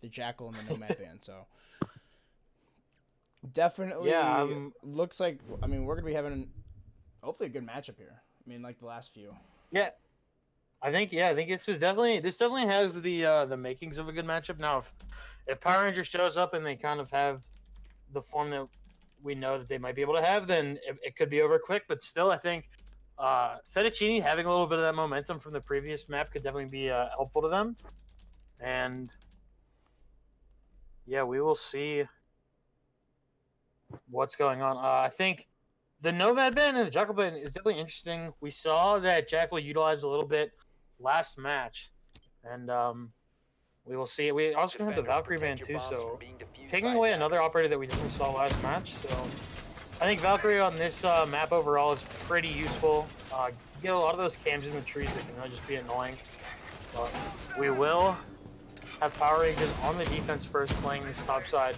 the Jackal and the Nomad band. So definitely Yeah, looks like, I mean, we're gonna be having hopefully a good matchup here. I mean, like the last few. yeah. I think this definitely has the makings of a good matchup. Now, if Power Ranger shows up and they kind of have the form that we know that they might be able to have, then it could be over quick. But still, I think Fettuccine having a little bit of that momentum from the previous map could definitely be helpful to them. And yeah, we will see what's going on. I think the Nomad ban and the Jackal ban is definitely interesting. We saw that Jackal utilized a little bit last match, and we will see. We also have the Defender, Valkyrie ban protect your too, bombs from so being defused taking by away another attackers. operator that we definitely saw last match. So I think Valkyrie on this map overall is pretty useful. You get a lot of those cams in the trees that can really just be annoying. But we will have Power Rangers on the defense first, playing this top side,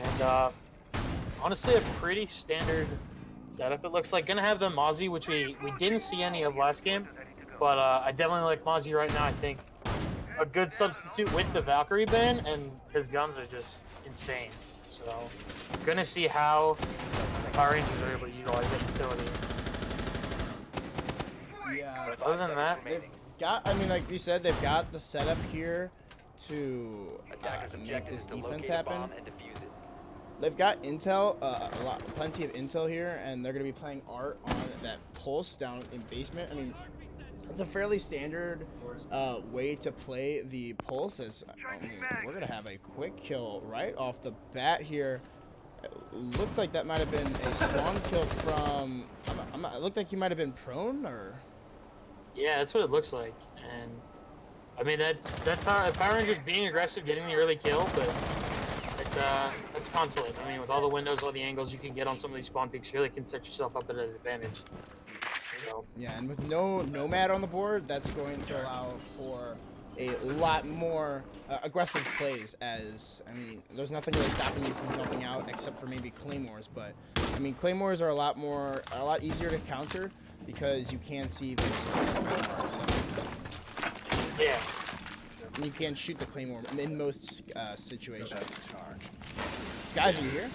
and honestly, a pretty standard setup. It looks like gonna have the Mozzie, which we didn't see any of last game, but I definitely like Mozzie right now. I think a good substitute with the Valkyrie ban, and his guns are just insane. So, gonna see how Power Rangers are able to utilize that utility. Yeah, But other than that, they've got. I mean, like you said, they've got the setup here to Attackers' make objective this is to defense locate a happen. bomb and defuse it. They've got intel, plenty of intel here, and they're gonna be playing art on that pulse down in basement. I mean, it's a fairly standard way to play the pulse. As I mean, we're gonna have a quick kill right off the bat here. It looked like that might have been a spawn kill from. It looked like he might have been prone, or yeah, that's what it looks like. And I mean, that's Power Rangers being aggressive, getting the early kill, but that's consolate. I mean, with all the windows, all the angles you can get on some of these spawn peaks, you really can set yourself up at an advantage. So yeah, and with no nomad on the board, that's going to allow for a lot more aggressive plays. As I mean, there's nothing really stopping you from jumping out except for maybe claymores. But I mean, claymores are a lot easier to counter because you can see the claymore. So yeah, and you can shoot the claymore in most situations. Guys, are you here?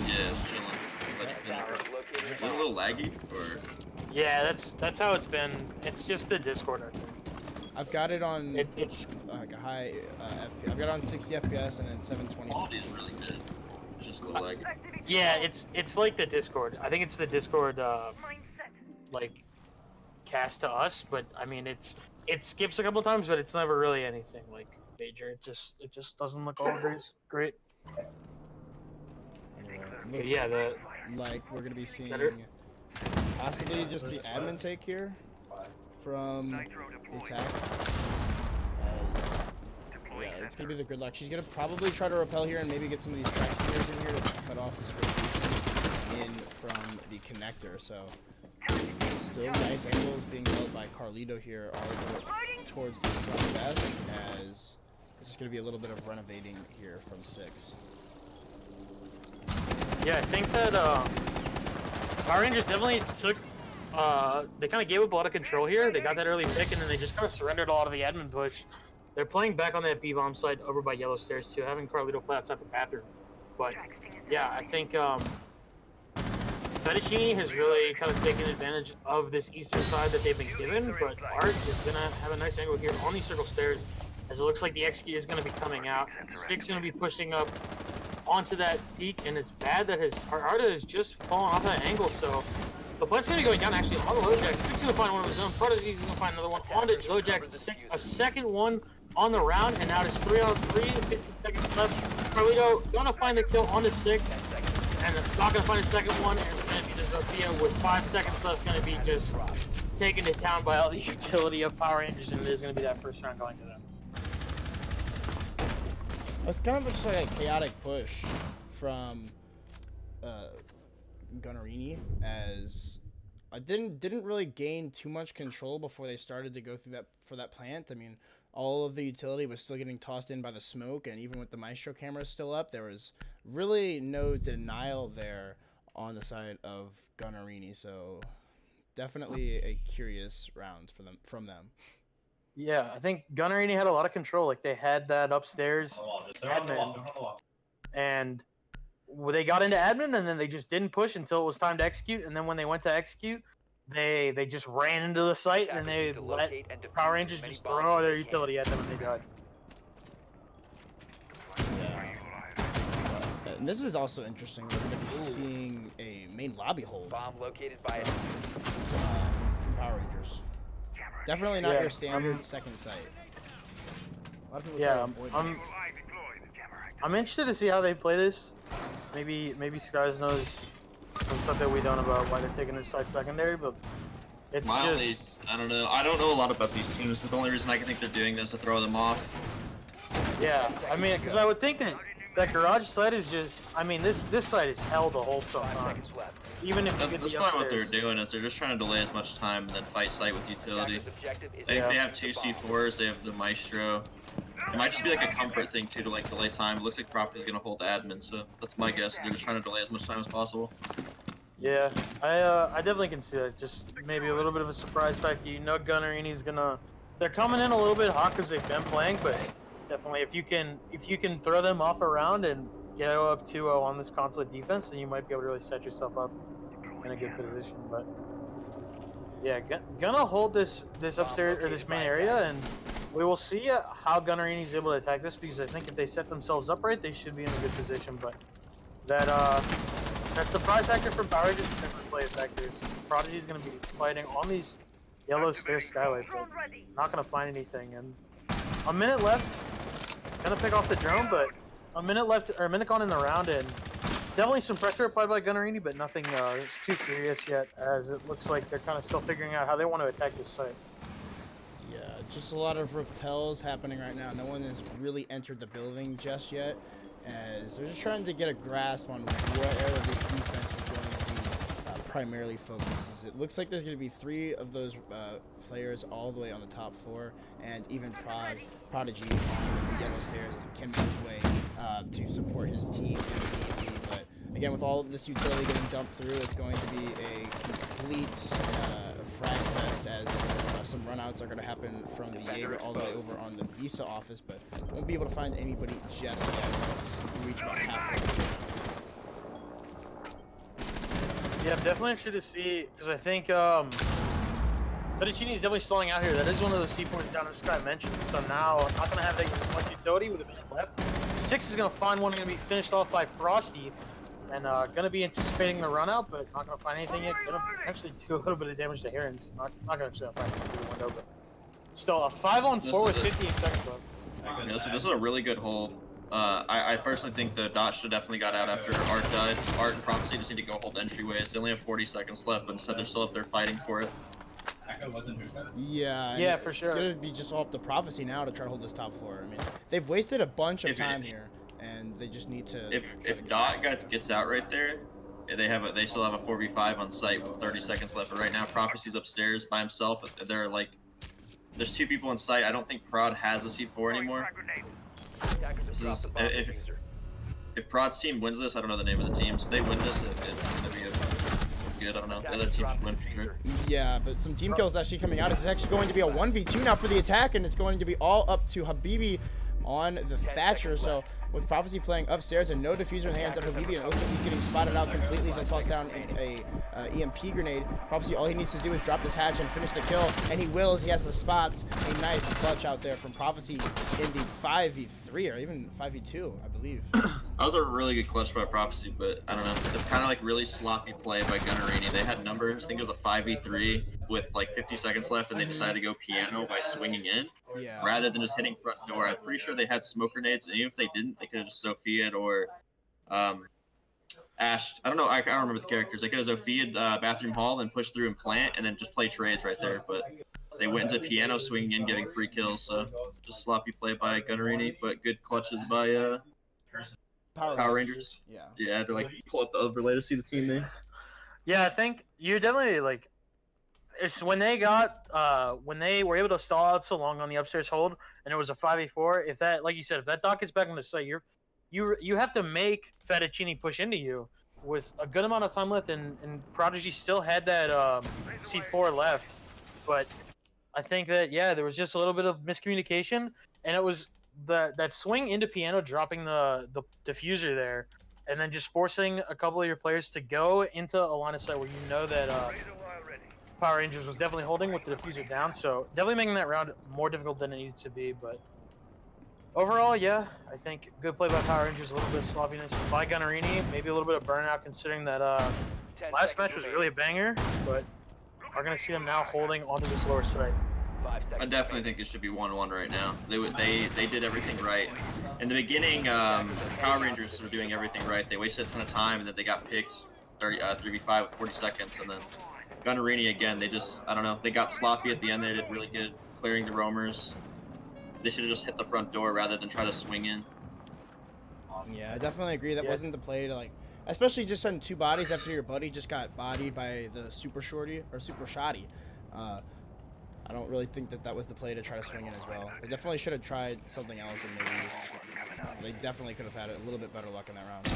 Yeah, it's chilling. Attackers located a Is it a bomb. little laggy, or yeah, that's how it's been. It's just the Discord, I think. I've got it on It's like a high FPS. I've got it on 60 FPS and then 720. quality is really good. It's just a little laggy. yeah, it's like the Discord. I think it's the Discord like cast to us, but I mean it skips a couple times, but it's never really anything like major. It just doesn't look all great. Anyway, it But looks yeah, the like we're gonna be seeing Better. possibly just the admin take here from the attack. As, yeah, it's gonna be the good luck. She's gonna probably try to repel here and maybe get some of these track spears in here to cut off this rotation in from the connector. So still nice angles being held by Carlito here all the way towards the front vest, as it's just gonna be a little bit of renovating here from 6. yeah, I think that Power Rangers definitely took they kind of gave up a lot of control here. They got that early pick, and then they just kind of surrendered a lot of the admin push. They're playing back on that B-bomb side over by Yellow Stairs too, having Carlito play outside the bathroom. But yeah, I think Fettuccine has really kind of taken advantage of this eastern side that they've been given, but Art is going to have a nice angle here on these circle stairs, as it looks like the XQ is going to be coming out. Six going to be pushing up onto that peak, and it's bad that his Art has just fallen off that angle, so the plant's going to be going down actually on the low jack. Six going to find one of his own. Prodigy's going to find another one onto low jack. Six, a second one on the round, and now it's 3 on 3, 15 seconds left. Carlito going to find the kill on the 6. And it's not going to find a second one, and it's going to be the Zofia with 5 seconds left, going to be just taken to town by all the utility of Power Rangers, and it is going to be that first round going to them. It's kind of just like a chaotic push from Gunnerini, as I didn't really gain too much control before they started to go through that plant. I mean, all of the utility was still getting tossed in by the smoke, and even with the Maestro cameras still up, there was really no denial there on the side of Gunnerini. So definitely a curious round from them. Yeah, I think Gunnerini had a lot of control. Like they had that upstairs admin, and they got into admin, and then they just didn't push until it was time to execute. And then when they went to execute, they just ran into the site, and they let Power Rangers just throw their utility at them, and they died. And this is also interesting. We're going to be seeing a main lobby hold Bomb located by from Power Rangers. Definitely not Yeah, your standard second site. A lot of people try Yeah, to avoid that. I'm interested to see how they play this. Maybe Skies knows some stuff that we don't about why they're taking this side secondary, but it's Mildly, just I don't know. I don't know a lot about these teams, but the only reason I can think they're doing this is to throw them off. yeah. I mean, because I would think that garage side is just. I mean, this side is hell to hold 5 sometimes. seconds left. Even if you get That's the probably what they're upstairs. doing, is they're just trying to delay as much time and then fight site with utility. Attacker's objective is They Yeah. have two C4s, they have the Maestro. It might just be like a comfort thing too to like delay time. It looks like Property's gonna hold admin, so that's my guess. They're just trying to delay as much time as possible. Yeah, I definitely can see that. Just maybe a little bit of a surprise factor. You know, Gunnerini's gonna. They're coming in a little bit hot because they've been playing, but definitely if you can throw them off around and get up 2-0 on this console defense, then you might be able to really set yourself up in a good position. But yeah, gonna hold this upstairs or this main area, and we will see how Gunnerini's able to attack this, because I think if they set themselves up right, they should be in a good position. But that surprise factor from Power Rangers is never play factors. Prodigy is going to be fighting on these yellow stair skylights, but not going to find anything. And a minute left. Going to pick off the drone, but a minute left, or a minute gone in the round, and definitely some pressure applied by Gunnerini, but nothing too serious yet, as it looks like they're kind of still figuring out how they want to attack this site. Yeah, just a lot of repels happening right now. No one has really entered the building just yet, as they're just trying to get a grasp on what area this defense is going to be primarily focused. As it looks like there's going to be 3 of those players all the way on the top floor, and even Prodigy on the yellow stairs can make his way to support his team if need be. But again, with all of this utility getting dumped through, it's going to be a complete frag fest, as some runouts are going to happen from the Jaeger all the way over on the Visa office, but won't be able to find anybody just yet once we reach about halfway. Yeah, I'm definitely interested to see, because I think Fettuccine is definitely stalling out here. That is one of those C points down as Sky mentioned. So now, not going to have that much utility with a minute left. 6 is going to find one going to be finished off by Frosty, and going to be anticipating the run out, but not going to find anything yet. Going to actually do a little bit of damage to Herons. Not going to actually find anything through the window, but still a 5-on-4 with 15 seconds left. Yeah, so this is a really good hold. I personally think the dot should definitely got out after Art died. Art and Prophecy just need to go hold entryways. They only have 40 seconds left, but instead they're still up there fighting for it. Yeah, Yeah, for sure. It's going to be just all up to Prophecy now to try to hold this top floor. I mean, they've wasted a bunch of time here, and they just need to. If Dot gets out right there, they still have a 4v5 on site with 30 seconds left. But right now, Prophecy's upstairs by himself. They're like, there's 2 people on site. I don't think Prod has a C4 anymore. If Prod's team wins this, I don't know the name of the teams. If they win this, it's gonna be good. I don't know. The other team should win for sure. Yeah, but some team kills actually coming out. It's actually going to be a 1v2 now for the attack, and it's going to be all up to Habibi on the Thatcher. So with Prophecy playing upstairs and no diffuser in the hands of Habibi, and it looks like he's getting spotted out completely as he tossed down a EMP grenade. Prophecy, all he needs to do is drop this hatch and finish the kill, and he will, as he has the spots. A nice clutch out there from Prophecy in the 5v3 or even 5v2, I believe. That was a really good clutch by Prophecy, but I don't know. It's kind of like really sloppy play by Gunnerini. They had numbers. I think it was a 5v3 with like 50 seconds left, and they decided to go piano by swinging in rather than just hitting front door. I'm pretty sure they had smoke grenades, and even if they didn't, they could have just Sophia'd or Ash. I don't know. I don't remember the characters. They could have Sophia'd bathroom hall and pushed through and plant, and then just play trades right there. But they went into piano swinging in, getting free kills. So just sloppy play by Gunnerini, but good clutches by Power Rangers. Yeah. Yeah, to like pull up the overlay to see the team name. Yeah, I think you're definitely like. It's when they were able to stall out so long on the upstairs hold, and it was a 5v4. If that, like you said, if that dot gets back on the site, you have to make Fettuccine push into you with a good amount of time left, and Prodigy still had that C4 left, but I think that yeah, there was just a little bit of miscommunication, and it was that swing into piano, dropping the diffuser there, and then just forcing a couple of your players to go into a line of sight where you know that Power Rangers was definitely holding with the diffuser down. So definitely making that round more difficult than it needs to be. But overall, yeah, I think good play by Power Rangers, a little bit of sloppiness by Gunnerini, maybe a little bit of burnout considering that 10 last seconds match was really a remaining. banger, but are gonna see them now holding onto this lower strike. 5 I seconds definitely remaining. think it should be 1-1 right now. They did everything right. In the beginning, Power Rangers were doing everything right. They wasted a ton of time, and then they got picked 3v5 with 40 seconds, and then Gunnerini again. They just, I don't know, they got sloppy at the end. They did really good clearing the roamers. They should have just hit the front door rather than try to swing in. Yeah, I definitely agree. That Yeah. wasn't the play to like, especially just on 2 bodies after your buddy just got bodied by the super shorty or super shoddy. I don't really think that was the play to try to swing in as well. They definitely should have tried something else, and maybe they definitely could have had a little bit better luck in that round.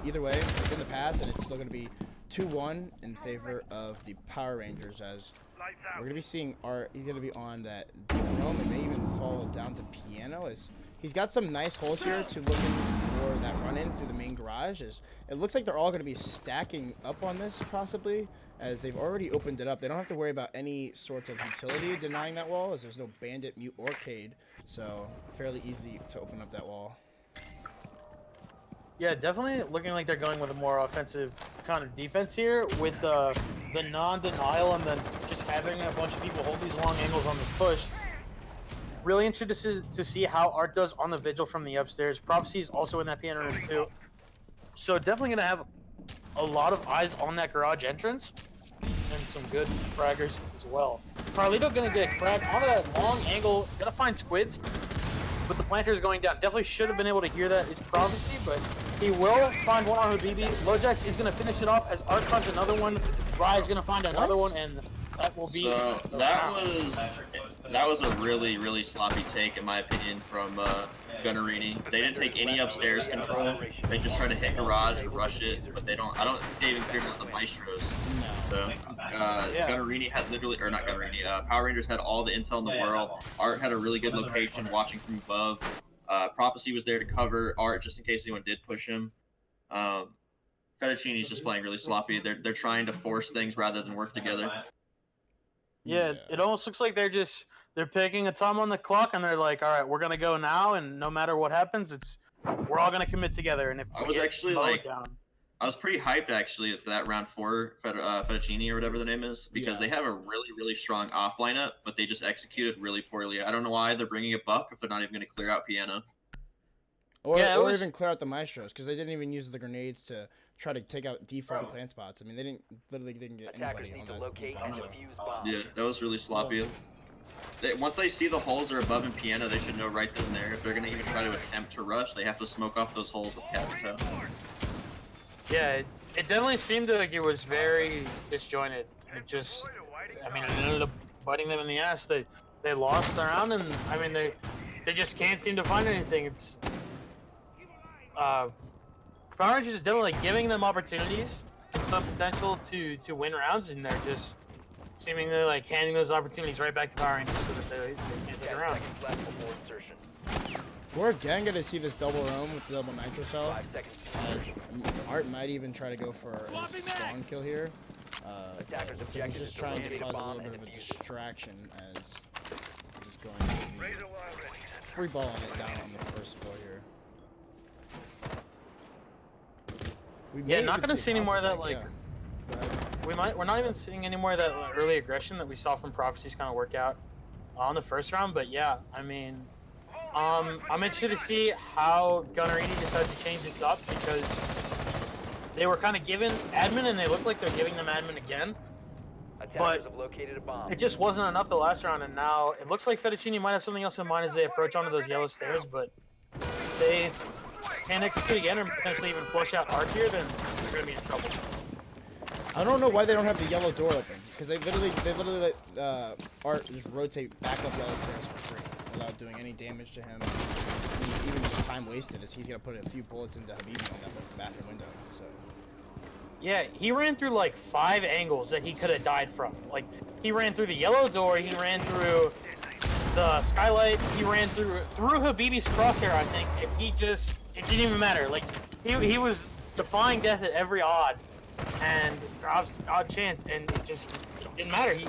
Either way, it's in the past, and it's still going to be 2-1 in favor of the Power Rangers, as we're going to be seeing Art. He's going to be on that deep roam and may even fall down to piano, as he's got some nice holes here to look in for that run-in through the main garage. As it looks like they're all going to be stacking up on this, possibly, as they've already opened it up. They don't have to worry about any sorts of utility denying that wall, as there's no Bandit, Mute, or Cade, so fairly easy to open up that wall. Yeah, definitely looking like they're going with a more offensive kind of defense here with the non-denial and then just having a bunch of people hold these long angles on this push. Really interested to see how Art does on the vigil from the upstairs. Prophecy is also in that piano room too. So definitely going to have a lot of eyes on that garage entrance and some good fraggers as well. Carlito going to get a frag onto that long angle, going to find squids. But the planter is going down. Definitely should have been able to hear that. It's Prophecy, but he will find one on Habibi. Lojax is going to finish it off as Art finds another one. Rye is going to find another one, and that will be. So that was a really sloppy take, in my opinion, from Gunnerini. They didn't take any upstairs control. They just tried to hit garage and rush it, but I don't think they even cleared out the maestros. So Gunnerini had literally, or not Gunnerini, Power Rangers had all the intel in the world. Art had a really good location watching from above. Prophecy was there to cover Art just in case anyone did push him. Fettuccine's just playing really sloppy. They're trying to force things rather than work together. Yeah, it almost looks like they're picking a time on the clock, and they're like, all right, we're gonna go now, and no matter what happens, we're all gonna commit together. And if I was actually mowed down, I was pretty hyped actually for that round 4 Fettuccine or whatever the name is, because they have a really strong off lineup, but they just executed really poorly. I don't know why they're bringing a buck if they're not even going to clear out piano. Or Yeah, even clear out the maestros, because they didn't even use the grenades to try to take out default plant spots. I mean, they literally didn't get Attackers anybody need on to that locate default and zone. defuse bombs. Yeah, that was really sloppy. Once they see the holes are above in piano, they should know right then and there. If they're going to even try to attempt to rush, they have to smoke off those holes with Capito. yeah, it definitely seemed like it was very disjointed. It just, I mean, it ended up biting them in the ass. They lost the round, and I mean, they just can't seem to find anything. It's Power Rangers is definitely giving them opportunities and some potential to win rounds, and they're just seemingly like handing those opportunities right back to Power Rangers so that they can't take 10 a round. seconds left before insertion. We're again going to see this double roam with the double nitro cell, 5 seconds. as Art might even try to go for a spawn kill here. Attackers' Looks like he's objective just is trying to locate a cause a bomb little bit and of a defuse it. distraction, as he's just going to be free balling it down on the first floor here. We may Yeah, not even gonna see any more of that, counter like, take, yeah. Go ahead. we're not even seeing any more of that early aggression that we saw from Prophecies kind of work out on the first round. But yeah, I mean, I'm interested to see how Gunnerini decides to change this up, because they were kind of given admin and they look like they're giving them admin again. Attackers have located a bomb. It just wasn't enough the last round, and now it looks like Fettuccine might have something else in mind as they approach onto those yellow stairs. But if they can execute again and potentially even flush out Art here, then they're gonna be in trouble. I don't know why they don't have the yellow door open, because they literally let Art just rotate back up yellow stairs for free without doing any damage to him. I mean, even just time wasted, as he's gonna put a few bullets into Habibi on that bathroom window. So Yeah, he ran through like 5 angles that he could have died from. Like, he ran through the yellow door, he ran through the skylight, he ran through Habibi's crosshair, I think. If he just, it didn't even matter. Like, he was defying death at every odd chance, and it just didn't matter. He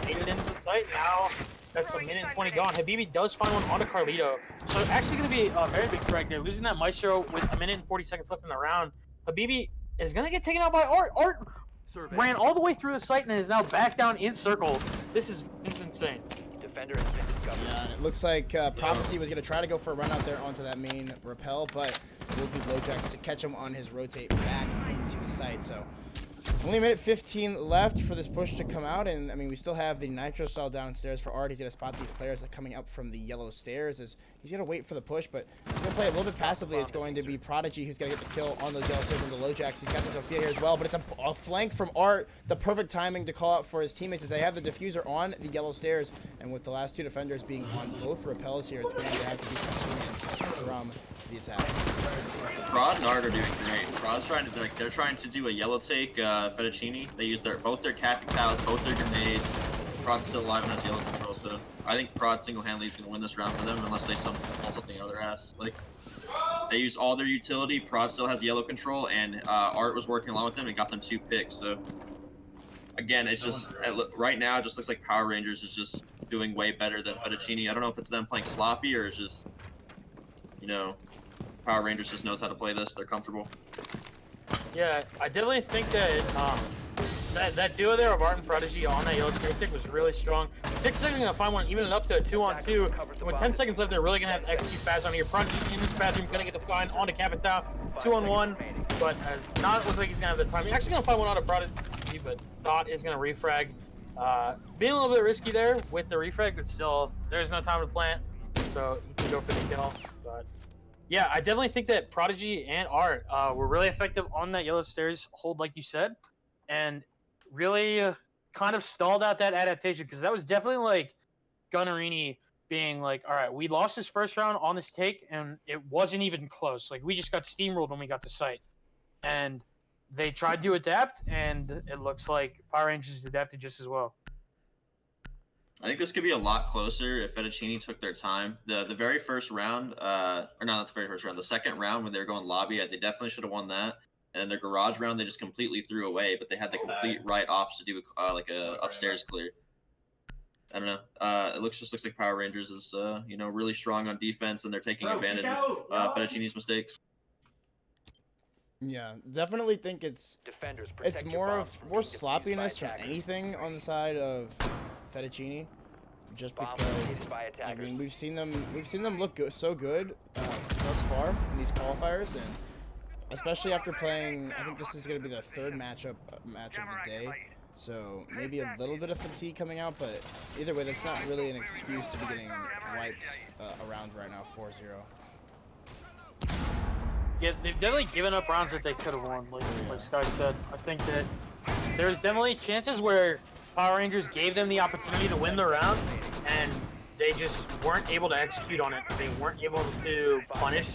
made it into the site. Now that's a minute and 20 gone. Habibi does find one onto Carlito, so actually going to be a very big frag there. Losing that Maestro with a minute and 40 seconds left in the round. Habibi is going to get taken out by Art. Art ran all the way through the site and is now back down in circle. This is insane. Defender has been discovered. Yeah, and it looks like Prophecy was going to try to go for a run out there onto that main rappel, but it will be Lojacks to catch him on his rotate back into the site. So only a minute 15 left for this push to come out, and I mean, we still have the Nitro stall downstairs for Art. He's going to spot these players that are coming up from the yellow stairs. As he's going to wait for the push, but he's going to play a little bit passively. It's going to be Prodigy who's going to get the kill on those yellow stairs from the Lojacks. He's got the Sophia here as well, but it's a flank from Art. The perfect timing to call out for his teammates as they have the diffuser on the yellow stairs, and with the last 2 defenders being on both rappels here, it's going to have to be some swings from the attack. Prod and Art are doing great. Prod's trying to, like, they're trying to do a yellow take Fettuccine. They use both their Cappy Cows, both their grenades. Prod's still alive and has yellow control, so I think Prod single-handedly is going to win this round for them unless they pull something out of their ass. Like, they use all their utility. Prod still has yellow control, and Art was working along with them and got them 2 picks. So again, it's just right now it just looks like Power Rangers is just doing way better than Fettuccine. I don't know if it's them playing sloppy or it's just, you know, Power Rangers just knows how to play this. They're comfortable. Yeah, I definitely think that that duo there of Art and Prodigy on that yellow stair stick was really strong. 6 seconds gonna find one, even it up to a 2-on-2. With 10 seconds left, they're really gonna have to execute fast on here. Prodigy in this bathroom, gonna get the find onto Capital. 2-on-1, but not look like he's gonna have the time. He's actually gonna find one out of Prodigy, but Dot is gonna refrag. Being a little bit risky there with the refrag, but still, there's no time to plant, so he can go for the kill. But yeah, I definitely think that Prodigy and Art were really effective on that yellow stairs hold, like you said, and really kind of stalled out that adaptation, because that was definitely like Gunnerini being like, all right, we lost this first round on this take, and it wasn't even close. Like, we just got steamrolled when we got to site. And they tried to adapt, and it looks like Power Rangers adapted just as well. I think this could be a lot closer if Fettuccine took their time. The very first round, or not the very first round, the second round when they were going lobby, they definitely should have won that. And their garage round, they just completely threw away, but they had the complete right ops to do like a upstairs clear. I don't know. It looks like Power Rangers is you know, really strong on defense, and they're taking advantage of Fettuccine's mistakes. Yeah, definitely think it's more sloppiness from anything on the side of Fettuccine, just because I mean we've seen them look so good thus far in these qualifiers, and especially after playing, I think this is going to be the 3rd match of the day, so maybe a little bit of fatigue coming out, but either way, that's not really an excuse to be getting wiped around right now, 4-0. Yeah, they've definitely given up rounds that they could have won, like Sky said. I think that there's definitely chances where Power Rangers gave them the opportunity to win the round, and they just weren't able to execute on it. They weren't able to punish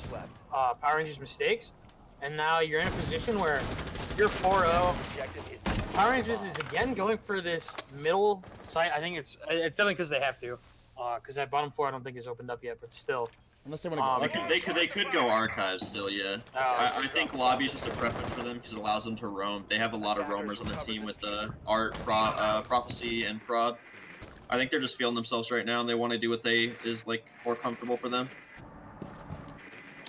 Power Rangers' mistakes, and now you're in a position where you're 4-0. Power Rangers is again going for this middle site. I think it's definitely because they have to, because that bottom 4 I don't think is opened up yet, but still. Unless they want to go. They could go archives still, yeah. I think lobby is just a preference for them because it allows them to roam. They have a lot of roamers on the team with Art, Prophecy, and Prod. I think they're just feeling themselves right now, and they want to do what is like more comfortable for them.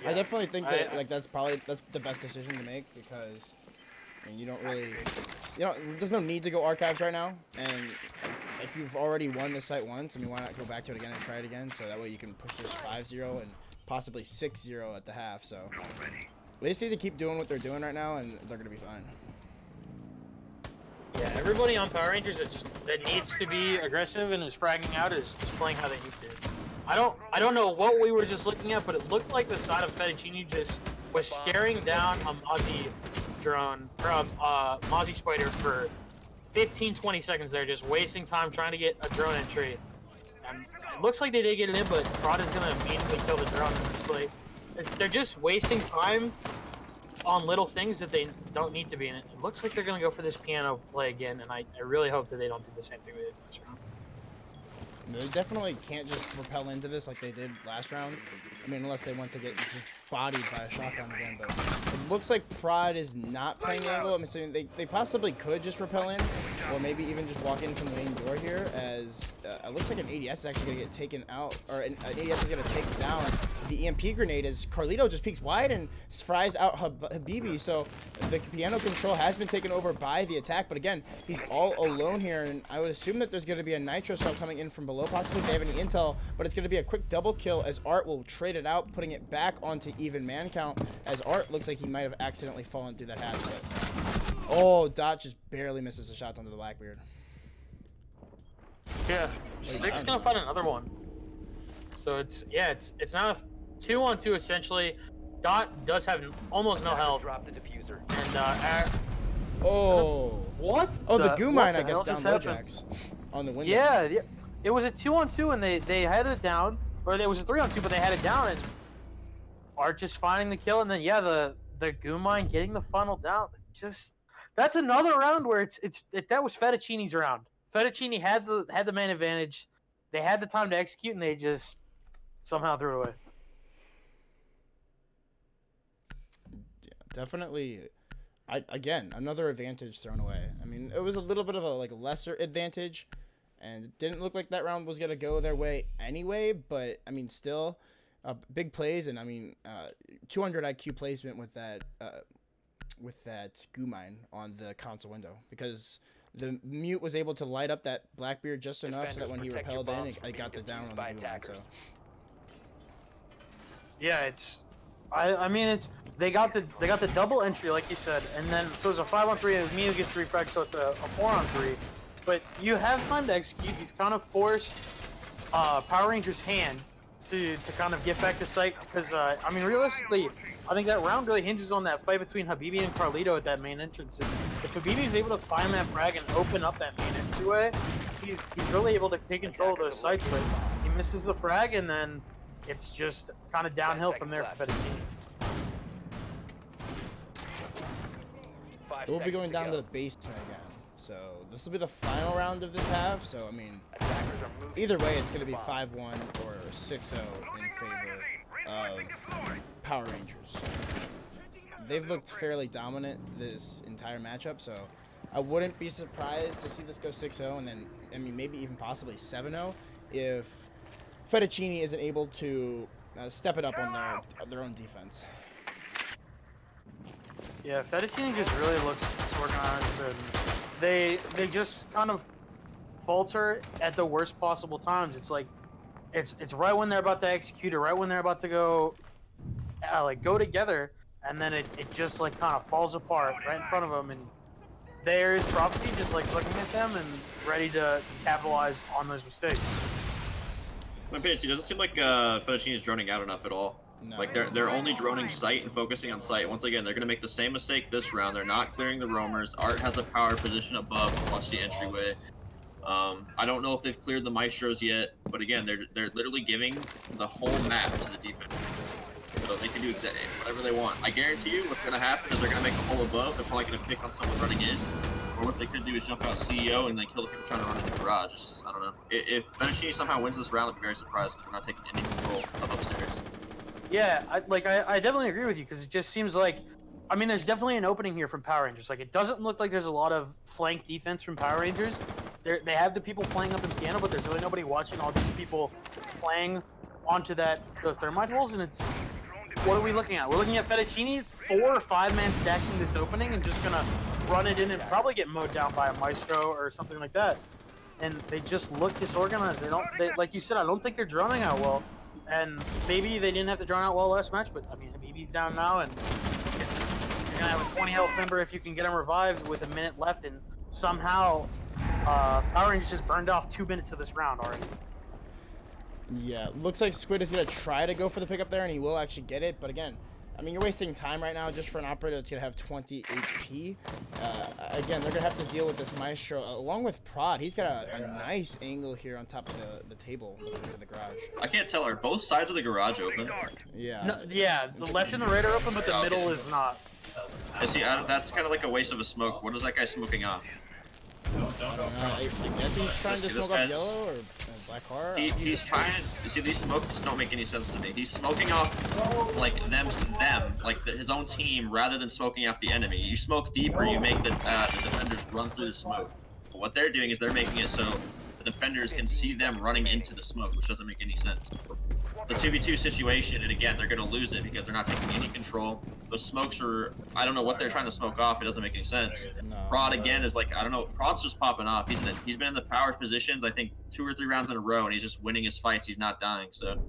I definitely think that that's the best decision to make, because I mean, you don't really, there's no need to go archives right now, and if you've already won the site once, I mean, why not go back to it again and try it again, so that way you can push this 5-0 and possibly 6-0 at the half. So they just need to keep doing what they're doing right now, and they're gonna be fine. Yeah, everybody on Power Rangers that needs to be aggressive and is fragging out is playing how they need to. I don't know what we were just looking at, but it looked like the side of Fettuccine just was staring down a Mozzie drone from Mozzie Spider for 15-20 seconds there, just wasting time trying to get a drone entry. And it looks like they did get it in, but Prod is gonna immediately kill the drone. It's like they're just wasting time on little things that they don't need to be in it. It looks like they're going to go for this piano play again, and I really hope that they don't do the same thing they did this round. They definitely can't just repel into this like they did last round. I mean, unless they want to get just bodied by a shotgun again. But it looks like Prod is not playing angle. I'm assuming they possibly could just repel in, or maybe even just walk in from the main door here. As it looks like an ADS is actually going to get taken out, or an ADS is going to take down the EMP grenade as Carlito just peeks wide and fries out Habibi. So the piano control has been taken over by the attack, but again, he's all alone here, and I would assume that there's going to be a nitro cell coming in from below, possibly if they have any intel, but it's going to be a quick double kill as Art will trade it out, putting it back onto even man count, as Art looks like he might have accidentally fallen through that hatch. But oh, Dot just barely misses a shot onto the Blackbeard. Yeah, Six gonna find another one. So it's now a 2-on-2 essentially. Dot does have almost no health. Drop the diffuser. And Oh. what? Oh, the goo mine, I hell guess, just down happened? Lojacks on the window. Yeah, it was a 2-on-2 and they had it down, or it was a 3-on-2 but they had it down, and Art just finding the kill, and then yeah, the goo mine getting the funnel down. Just that's another round where that was Fettuccine's round. Fettuccine had the main advantage. They had the time to execute, and they just somehow threw it away. Yeah, definitely. Again, another advantage thrown away. I mean, it was a little bit of a lesser advantage, and it didn't look like that round was gonna go their way anyway. But I mean, still, big plays, and I mean, 200 IQ placement with that goo mine on the console window, because the mute was able to light up that Blackbeard just enough so that when he repelled in, it got the down on the goo mine. So yeah, I mean they got the double entry like you said, and then so it's a 5-on-3 and Mio gets refragged, so it's a 4-on-3. But you have time to execute. You've kind of forced Power Ranger's hand to kind of get back to site, because I mean realistically, I think that round really hinges on that fight between Habibi and Carlito at that main entrance. And if Habibi is able to find that frag and open up that main entryway, he's really able to take control of those sites. But he misses the frag, and then it's just kind of downhill from there for Fettuccine. we'll be going down to the basement again. So this will be the final round of this half. So I mean, either way, it's going to be 5-1 or 6-0 in favor of Power Rangers. They've looked fairly dominant this entire matchup, so I wouldn't be surprised to see this go 6-0, and then, I mean, maybe even possibly 7-0 if Fettuccine isn't able to step it up on their own defense. Yeah, Fettuccine just really looks disorganized, and they just kind of falter at the worst possible times. It's like it's right when they're about to execute it, right when they're about to go go together, and then it just like kind of falls apart right in front of them, and there is Prophecy just like looking at them and ready to capitalize on those mistakes. My opinion, it doesn't seem like Fettuccine is droning out enough at all. No. Like they're only droning sight and focusing on sight. Once again, they're gonna make the same mistake this round. They're not clearing the roamers. Art has a power position above to watch the entryway. I don't know if they've cleared the maestros yet, but again, they're literally giving the whole map to the defense. So they can do whatever they want. I guarantee you what's gonna happen is they're gonna make a hole above. They're probably gonna pick on someone running in. Or what they could do is jump out CEO and then kill the people trying to run into the garage. Just, I don't know. If Fettuccine somehow wins this round, I'd be very surprised because they're not taking any control of upstairs. Yeah, I definitely agree with you, because it just seems like, I mean, there's definitely an opening here from Power Rangers. Like, it doesn't look like there's a lot of flank defense from Power Rangers. They have the people playing up in piano, but there's really nobody watching all these people playing onto those thermite holes, and it's, what are we looking at? We're looking at Fettuccine 4 or 5-man stacking this opening and just gonna run it in and probably get mowed down by a maestro or something like that. And they just look disorganized. They like you said, I don't think they're droning out well. And maybe they didn't have to drone out well last match, but I mean, Habibi's down now, and you're gonna have a 20 health member if you can get him revived with a minute left, and somehow Power Rangers just burned off 2 minutes of this round already. Yeah, looks like Squid is going to try to go for the pickup there, and he will actually get it. But again, I mean, you're wasting time right now just for an operator that's going to have 20 HP. Again, they're going to have to deal with this Maestro, along with Prod. He's got a nice angle here on top of the table looking into the garage. I can't tell. Are both sides of the garage open? Yeah. No, yeah, the left and the right are open, but the middle is not. See, that's kind of like a waste of a smoke. What is that guy smoking off? I guess he's trying to smoke off yellow or black car. He's trying. You see, these smokes don't make any sense to me. He's smoking off like them, like his own team, rather than smoking off the enemy. You smoke deeper, you make the defenders run through the smoke. But what they're doing is they're making it so the defenders can see them running into the smoke, which doesn't make any sense. It's a 2v2 situation, and again, they're going to lose it because they're not taking any control. Those smokes are, I don't know what they're trying to smoke off. It doesn't make any sense. No. Prod again is like, I don't know. Prod's just popping off. He's been in the power positions, I think, 2 or 3 rounds in a row, and he's just winning his fights. He's not dying. So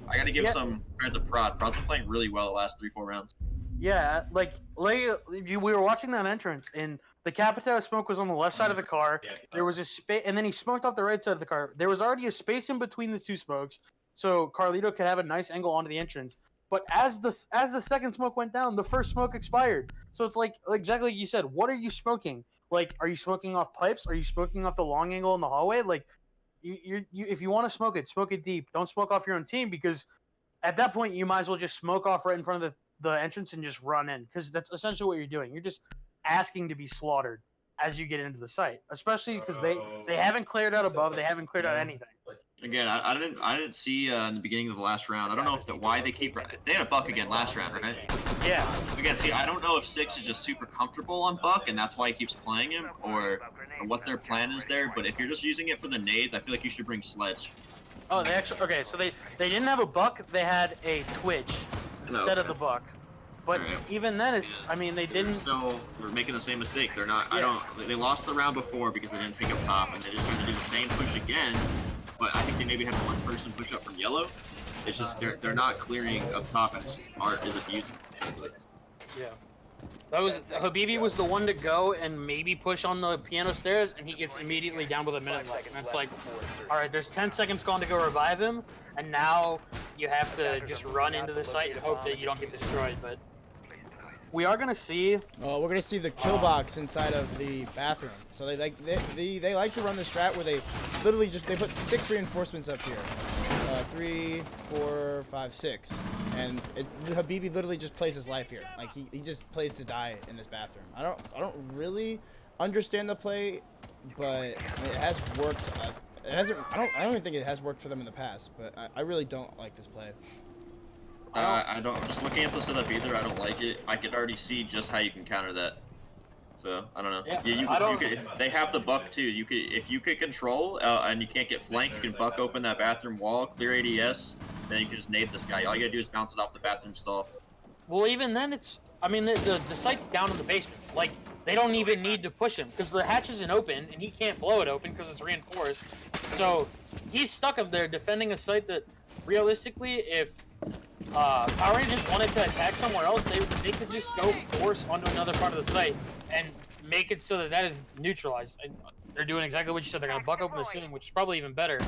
I got to give some credit to Prod. Prod's been playing really well the last 3-4 rounds. Yeah, like we were watching that entrance, and the Capitao smoke was on the left side of the car. There was a space, and then he smoked off the right side of the car. There was already a space in between the 2 smokes, so Carlito could have a nice angle onto the entrance. But as the second smoke went down, the first smoke expired. So it's like exactly like you said. What are you smoking? Like, are you smoking off pipes? Are you smoking off the long angle in the hallway? Like, you if you want to smoke it deep. Don't smoke off your own team, because at that point you might as well just smoke off right in front of the entrance and just run in, because that's essentially what you're doing. You're just asking to be slaughtered as you get into the site, especially because they haven't cleared out above. They haven't cleared out anything. Again, I didn't see in the beginning of the last round. I don't know if why they keep. They had a Buck again last round, right? Yeah. Again, see, I don't know if Six is just super comfortable on Buck and that's why he keeps playing him, or what their plan is there. But if you're just using it for the nades, I feel like you should bring Sledge. Oh, they actually so they didn't have a Buck. They had a Twitch instead of the Buck. But even then, I mean, they didn't. So we're making the same mistake. They're not. Yeah. They lost the round before because they didn't pick up top, and they just tried to do the same push again. But I think they maybe had one person push up from yellow. It's just they're not clearing up top, and it's just Art is abusing. Yeah. That was Habibi was the one to go and maybe push on the piano stairs, and he gets immediately down with a minute left. And it's like, all right, there's 10 seconds gone to go revive him, and now you have to just run into the site and hope that you don't get destroyed. But we are gonna see. Oh, we're gonna see the kill box inside of the bathroom. So they like to run the strat where they literally they put 6 reinforcements up here, 3, 4, 5, 6, and Habibi literally just plays his life here. Like he just plays to die in this bathroom. I don't really understand the play, but it has worked. It hasn't. I don't even think it has worked for them in the past. But I really don't like this play. I don't. Just looking at the setup either, I don't like it. I could already see just how you can counter that. So I don't know. Yeah, you could, if they have the Buck too. You could, if you could control and you can't get flanked, you can Buck open that bathroom wall, clear ADS, then you can just nade this guy. All you gotta do is bounce it off the bathroom stall. Well, even then, I mean, the site's down in the basement. Like, they don't even need to push him, because the hatch isn't open, and he can't blow it open because it's reinforced. So he's stuck up there defending a site that, realistically, if Power Rangers wanted to attack somewhere else, they could just go force onto another part of the site and make it so that is neutralized. And they're doing exactly what you said. They're gonna Buck open the ceiling, which is probably even better.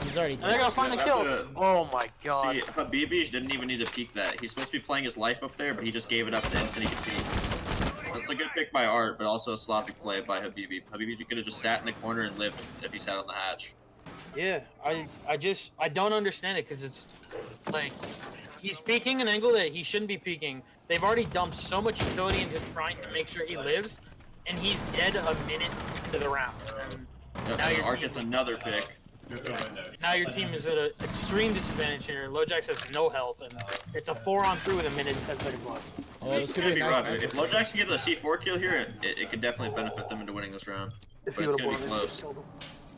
He's already. And they're gonna find the kill. Oh my god. See, Habibi didn't even need to peek that. He's supposed to be playing his life up there, but he just gave it up the instant he could peek. That's a good pick by Art, but also a sloppy play by Habibi. Habibi could have just sat in the corner and lived if he sat on the hatch. Yeah, I don't understand it, because it's like he's peeking an angle that he shouldn't be peeking. They've already dumped so much utility into trying to make sure he lives, and he's dead a minute into the round. And now Art gets another pick. Now your team is at an extreme disadvantage here. Lojax has no health, and it's a 4-on-3 with a minute and 10 seconds left. Oh, this could be rough. If Lojax can get the C4 kill here, it could definitely benefit them into winning this round. But it's gonna be close.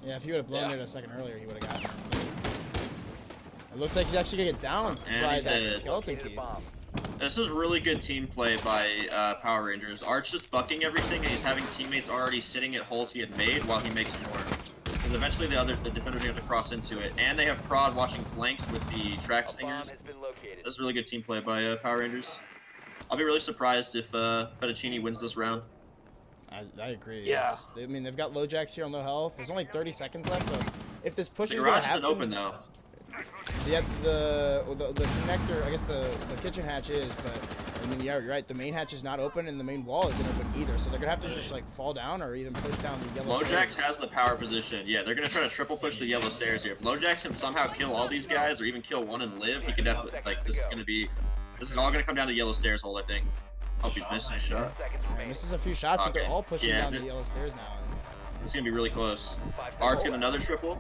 Yeah, if he would have blown it a second earlier, he would have got it. It looks like he's actually gonna get downed by that skeleton key. This is really good team play by Power Rangers. Art's just bucking everything, and he's having teammates already sitting at holes he had made while he makes more. Because eventually the defenders are going to cross into it. And they have Prod watching flanks with the track stingers. This is really good team play by Power Rangers. I'll be really surprised if Fettuccine wins this round. I agree. Yeah. I mean, they've got Lojax here on low health. There's only 30 seconds left, so if this push is The going to garage happen... isn't open, though. Yeah, the connector, I guess the kitchen hatch is, but I mean, yeah, you're right. The main hatch is not open, and the main wall isn't open either. So they're gonna have to just like fall down or even push down the yellow Lojax stairs. has the power position. Yeah, they're gonna try to triple push the yellow stairs here. If Lojax can somehow kill all these guys, or even kill one and live, he could definitely this is all gonna come down to yellow stairs hole, I think. Hope he's missing a shot. Seconds Misses a few shots, but they're Okay. all pushing Yeah, down the yellow stairs now. It's gonna be really close. Art's getting another triple.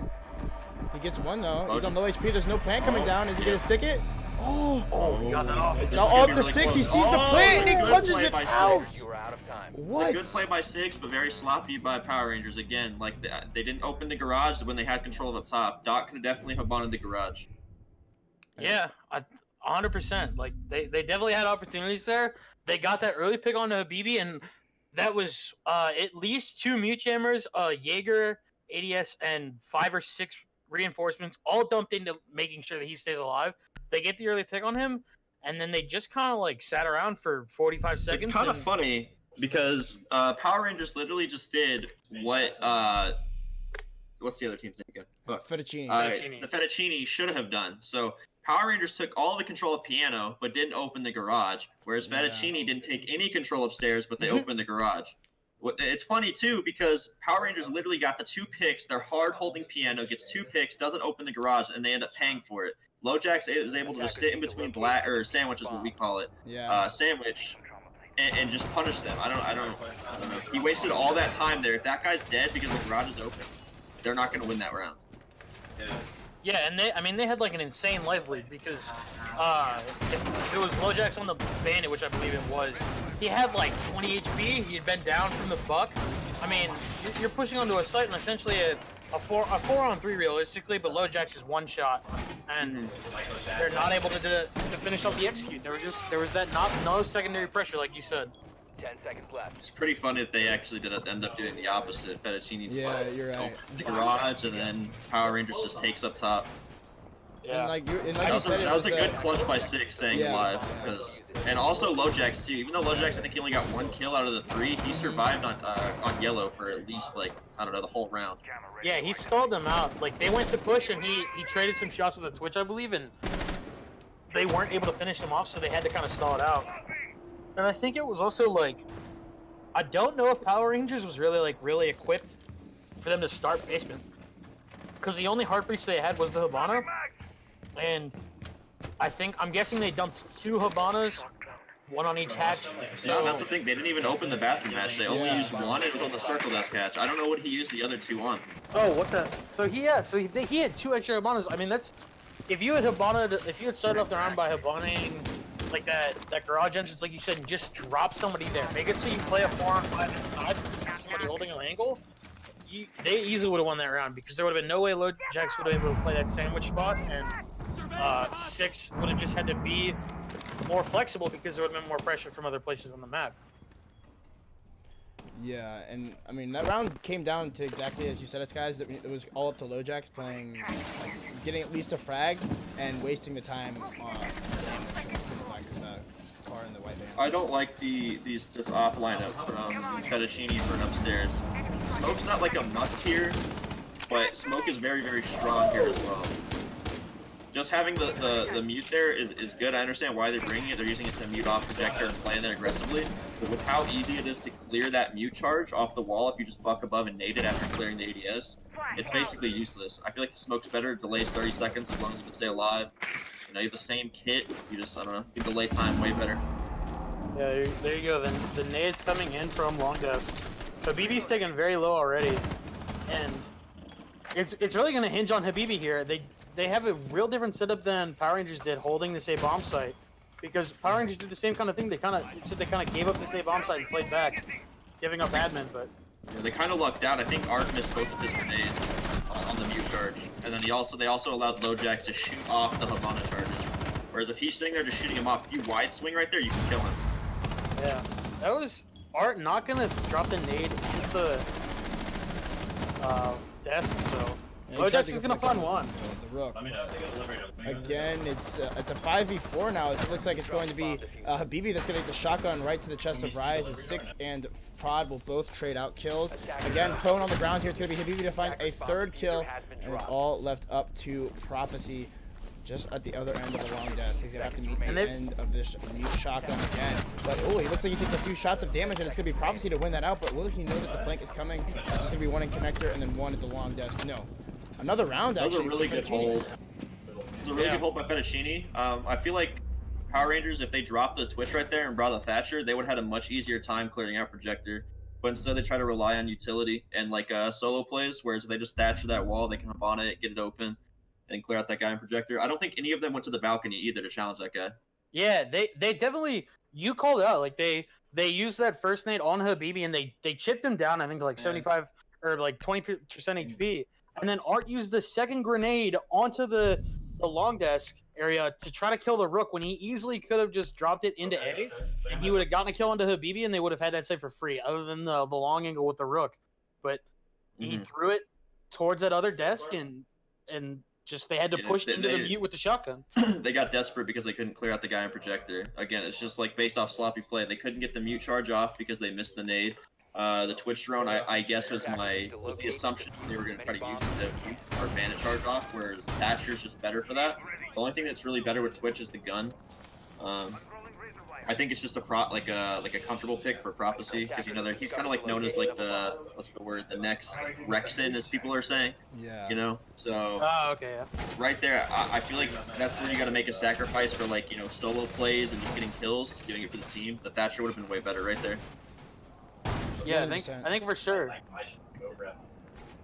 He gets one though. He's Oh, on low HP. There's no plant coming down. Is he yeah. gonna stick it? Oh, He got that off. it's This all is gonna up be to really 6. He close. sees the Oh, plant and he good clutches play it by out. Six. You are out of time. What? Good play by 6, but very sloppy by Power Rangers again. Like they didn't open the garage when they had control of up top. Doc could have definitely Habana the garage. Yeah, 100%. Like they definitely had opportunities there. They got that early pick on Habibi, and that was at least 2 mute jammers, Jaeger, ADS, and 5 or 6 reinforcements, all dumped into making sure that he stays alive. They get the early pick on him, and then they just kind of like sat around for 45 seconds. It's kind of and- funny because Power Rangers literally just did what what's the other team's name again? Fuck. Fettuccine. Fettuccine. The Fettuccine should have done. So Power Rangers took all the control of piano, but didn't open the garage. Whereas Yeah. Fettuccine didn't take any control upstairs, but they opened the garage. It's funny too because Power Rangers literally got the 2 picks. Their hard holding piano gets 2 picks, doesn't open the garage, and they end up paying for it. LoJax is able to just sit in between black or sandwich is what we call it. Yeah. Sandwich. And just punish them. I don't know. He wasted all that time there. If that guy's dead because the garage is open, they're not going to win that round. Yeah, and they had like an insane life lead because if it was LoJax on the Bandit, which I believe it was, he had like 20 HP. He had been down from the buck. I mean, you're pushing onto a site and essentially a 4-on-3 realistically, but LoJax is 1 shot, and they're not able to finish off the execute. There was that no secondary pressure, like you said. 10 seconds left. It's pretty funny that they actually did end up doing the opposite. Fettuccine Yeah, you're right. opens the garage, and then Power Rangers just takes up top. Yeah. And like you That was, said, it that was was a good clutch by 6 staying Yeah. alive. And also LoJax too. Even though LoJax, I think he only got 1 kill out of the 3, he survived on yellow for at least like, I don't know, the whole round. Yeah, he stalled them out. Like they went to push, and he traded some shots with a Twitch, I believe, and they weren't able to finish him off, so they had to kind of stall it out. And I think it was also like, I don't know if Power Rangers was really equipped for them to start basement, because the only hard breach they had was the Habana, and I'm guessing they dumped 2 Habanas, 1 on each hatch. No, that's the thing. They didn't even open the bathroom hatch. They only Yeah. used 1. It was on the circle desk hatch. I don't know what he used the other 2 on. Oh, what the? So he had 2 extra Habanas. I mean, that's if you had started off the round by Habanaing like that garage entrance, like you said, and just drop somebody there. Make it so you play a 4-on-5 inside, somebody holding an angle. They easily would have won that round because there would have been no way LoJax would have been able to play that sandwich spot, and 6 would have just had to be more flexible because there would have been more pressure from other places on the map. Yeah, and I mean that round came down to exactly as you said, guys. It was all up to LoJax playing, like, getting at least a frag and wasting the time on sandwich from the car and the white van. I don't like this off lineup from Fettuccine for an upstairs. Smoke's not like a must here, but Smoke is very, very strong here as well. Just having the mute there is good. I understand why they're bringing it. They're using it to mute off projector and playing it aggressively. But with how easy it is to clear that mute charge off the wall if you just buck above and nade it after clearing the ADS, it's basically useless. I feel like the Smoke's better. It delays 30 seconds as long as you can stay alive. You know, you have the same kit. You just, I don't know, you delay time way better. Yeah, there you go. Then the nades coming in from long desk. So Habibi's taken very low already, and it's really going to hinge on Habibi here. They have a real different setup than Power Rangers did holding this A bomb site, because Power Rangers did the same kind of thing. They kind of gave up this A bomb site and played back, giving up admin. But Yeah, they kind of lucked out. I think Art missed both of his grenades on the mute charge, and then they also allowed LoJax to shoot off the Habana charges. Whereas if he's sitting there just shooting him off, if you wide swing right there, you can kill him. yeah, that was Art not going to drop the nade into desk. So And he tried LoJax to is go going to for fund one. the rook. Again, it's a 5v4 now. It looks like it's going to be Habibi that's going to get the shotgun right to the chest of Rise. As 6 and Prod will both trade out kills. Again, prone on the ground here. It's going to be Habibi to find a 3rd kill, and it's all left up to Prophecy just at the other end of the long desk. He's going to have to meet the end of this mute shotgun again. But, oh, he looks like he takes a few shots of damage, and it's going to be Prophecy to win that out. But will he know that the flank is coming? It's going to be 1 in connector and then 1 at the long desk. No. Another round, That was actually. a really for good Fettuccine. hold. It was a really good hold by Fettuccine. I feel like Power Rangers, if they dropped the Twitch right there and brought a Thatcher, they would have had a much easier time clearing out Projector. But instead, they try to rely on utility and like solo plays. Whereas if they just Thatcher that wall, they can hop on it, get it open, and clear out that guy in Projector. I don't think any of them went to the balcony either to challenge that guy. Yeah, they definitely. You called it out. Like they used that first nade on Habibi and they chipped him down. I think to like 75 or like 20% HP. And then Art used the second grenade onto the long desk area to try to kill the Rook when he easily could have just dropped it into A, and he would have gotten a kill into Habibi, and they would have had that save for free, other than the long angle with the Rook. But he threw it towards that other desk, and just they had to push into the mute with the shotgun. They got desperate because they couldn't clear out the guy in Projector. Again, it's just like based off sloppy play. They couldn't get the mute charge off because they missed the nade. The Twitch drone, I guess, was the assumption they were going to try to use the mute or Bandit charge off, whereas Thatcher's just better for that. The only thing that's really better with Twitch is the gun. I think it's just like a comfortable pick for Prophecy because he's kind of like known as like the the next Rexin, as people are saying. Yeah. You know, so. Oh, okay. Yeah. Right there, I feel like that's where you got to make a sacrifice for like solo plays and just getting kills, doing it for the team. The Thatcher would have been way better right there. Yeah, I think for sure.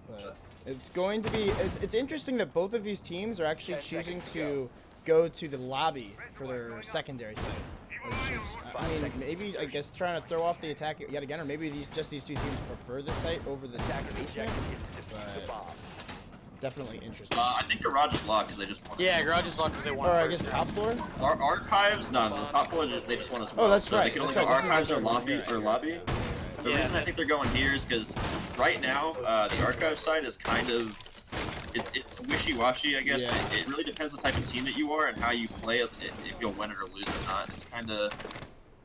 But it's going to be it's interesting that both of these teams are actually choosing to go to the lobby for their secondary site. Which is, I mean, maybe I guess trying to throw off the attack yet again, or maybe these two teams prefer this site over the basement. But definitely interesting. I think Garage is locked because they just want. Yeah, Garage is locked because they want. Or I guess top floor. Archives? No, the top floor they just want us. Oh, that's so right. They can only That's go right. Archives or lobby. The reason I think they're going here is because right now the Archive side is kind of it's wishy-washy, I guess. Yeah. It really depends the type of team that you are and how you play, if you'll win it or lose or not. It's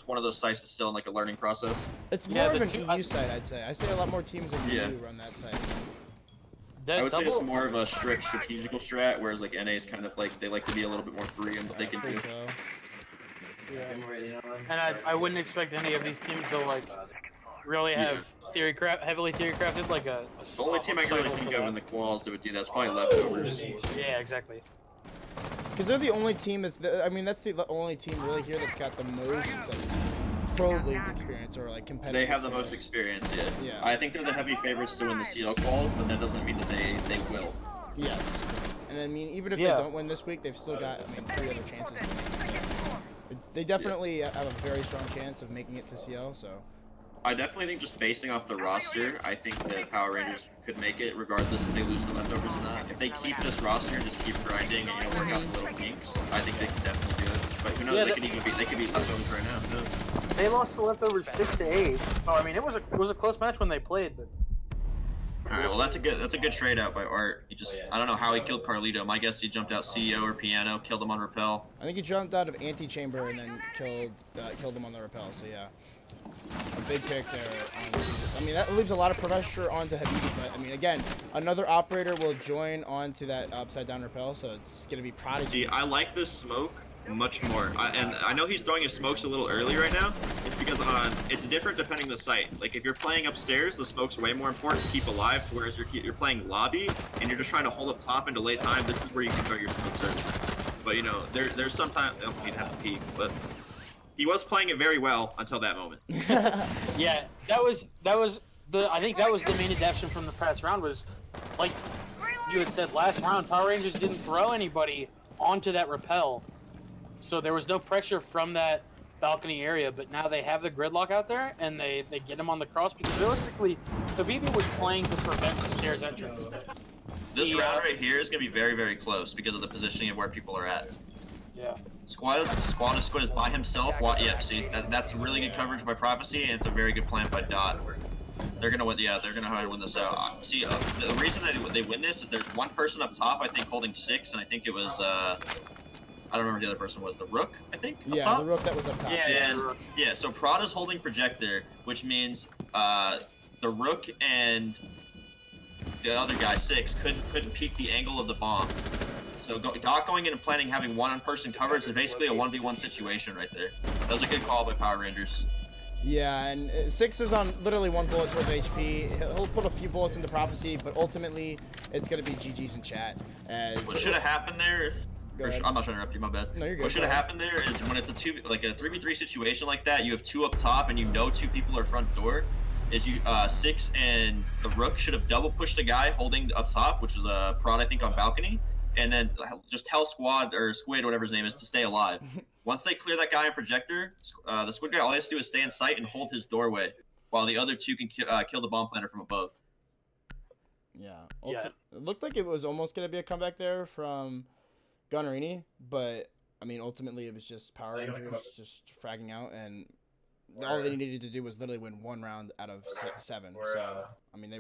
one of those sites that's still in like a learning process. It's more of an EU site, I'd say. I say a lot more teams in EU run that site. I would say it's more of a strict strategical strat, whereas like NA is kind of like they like to be a little bit more free in what they can do. Yeah. And I wouldn't expect any of these teams to like really have heavily theory crafted like a the only team I can really think of in the quals that would do that's probably Leftovers. Yeah, exactly. Because they're the only team that's that's the only team really here that's got the most like pro league experience or like competitive. They have the most experience, yeah. Yeah. I think they're the heavy favorites to win the CL quals, but that doesn't mean that they will. Yes. And I mean, even if they don't win this week, they've still got 3 other chances to make it. They definitely have a very strong chance of making it to CL, so. I definitely think just basing off the roster, I think that Power Rangers could make it regardless if they lose the Leftovers or not. If they keep this roster and just keep grinding and work out the little kinks, I think they can definitely do it. But who knows? They could beat Leftovers right now. Who knows? They lost the Leftovers 6-8. Oh, I mean, it was a close match when they played, but. All right, well that's a good trade out by Art. I don't know how he killed Carlito. My guess he jumped out CEO or Piano, killed him on Repel. I think he jumped out of Antechamber and then killed him on the Repel. So yeah, a big pick there. I mean that leaves a lot of pressure onto Habibi, but I mean again, another operator will join onto that upside down Repel, so it's gonna be Prodigy. See, I like this smoke much more, and I know he's throwing his smokes a little early right now. It's because it's different depending on the site. Like if you're playing upstairs, the smoke's way more important to keep alive. Whereas you're playing lobby and you're just trying to hold up top and delay time. This is where you can throw your smokes early. But there's sometimes he'd have to peek, but he was playing it very well until that moment. Yeah, that was I think that was the main adaptation from the past round was, like you had said last round, Power Rangers didn't throw anybody onto that Repel. So there was no pressure from that balcony area, but now they have the gridlock out there, and they get him on the cross, because realistically, Habibi was playing to prevent the stairs entrance. This round right here is going to be very, very close because of the positioning of where people are at. Yeah. Squad is by himself. Yeah, see, that's really good coverage by Prophecy, and it's a very good plan by Dot. They're gonna win. Yeah, they're gonna win this out. See, the reason they win this is there's one person up top, I think, holding 6, and I think it was I don't remember who the other person was. The Rook, I think. Yeah, top? the Rook that was up top. Yeah. So Prada's holding Projector, which means the Rook and the other guy 6 couldn't peek the angle of the bomb. So Doc going in and planning having one-person coverage is basically a 1v1 situation right there. That was a good call by Power Rangers. Yeah, and 6 is on literally 1 bullet worth of HP. He'll put a few bullets into Prophecy, but ultimately it's going to be GG's in chat. What should have happened there Go For ahead. sure. I'm not trying to interrupt you. My bad. No, you're good. What should have happened there is when it's a 3v3 situation like that, you have 2 up top, and you know 2 people are front door. Is you 6 and the Rook should have double pushed the guy holding up top, which is a prod I think on balcony, and then just tell Squad or Squid, whatever his name is, to stay alive. Once they clear that guy in projector, the Squid guy all he has to do is stay in sight and hold his doorway, while the other 2 can kill the bomb planter from above. Yeah. Yeah. It looked like it was almost gonna be a comeback there from Gunnerini, but I mean, ultimately it was just Power Rangers just fragging out, and all they needed to do was literally win 1 round out of 7. So I mean, they